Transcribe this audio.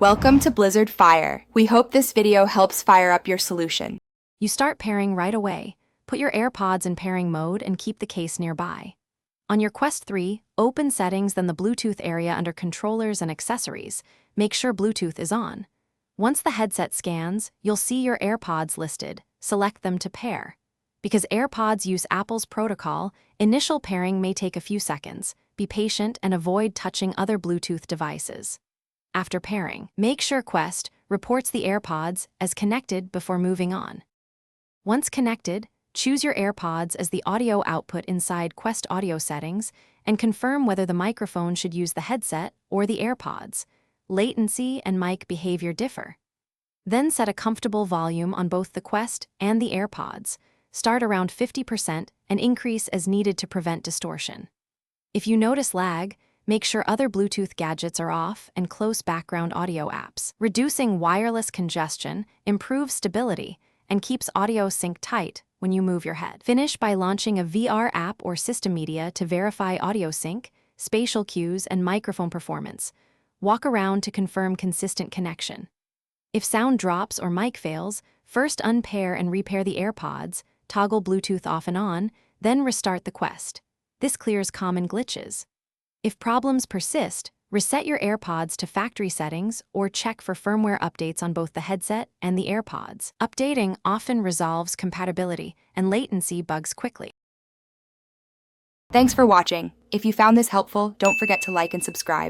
Welcome to Blizzard Fire. We hope this video helps fire up your solution. You start pairing right away. Put your AirPods in pairing mode and keep the case nearby. On your Quest 3, open Settings, then the Bluetooth area under Controllers and Accessories. Make sure Bluetooth is on. Once the headset scans, you'll see your AirPods listed. Select them to pair. Because AirPods use Apple's protocol, initial pairing may take a few seconds. Be patient and avoid touching other Bluetooth devices. After pairing, make sure Quest reports the AirPods as connected before moving on. Once connected, choose your AirPods as the audio output inside Quest Audio Settings and confirm whether the microphone should use the headset or the AirPods. Latency and mic behavior differ. Then set a comfortable volume on both the Quest and the AirPods. Start around 50% and increase as needed to prevent distortion. If you notice lag, make sure other Bluetooth gadgets are off and close background audio apps. Reducing wireless congestion improves stability and keeps audio sync tight when you move your head. Finish by launching a VR app or system media to verify audio sync, spatial cues, and microphone performance. Walk around to confirm consistent connection. If sound drops or mic fails, first unpair and repair the AirPods, toggle Bluetooth off and on, then restart the Quest. This clears common glitches. If problems persist, reset your AirPods to factory settings or check for firmware updates on both the headset and the AirPods. Updating often resolves compatibility and latency bugs quickly. Thanks for watching. If you found this helpful, don't forget to like and subscribe.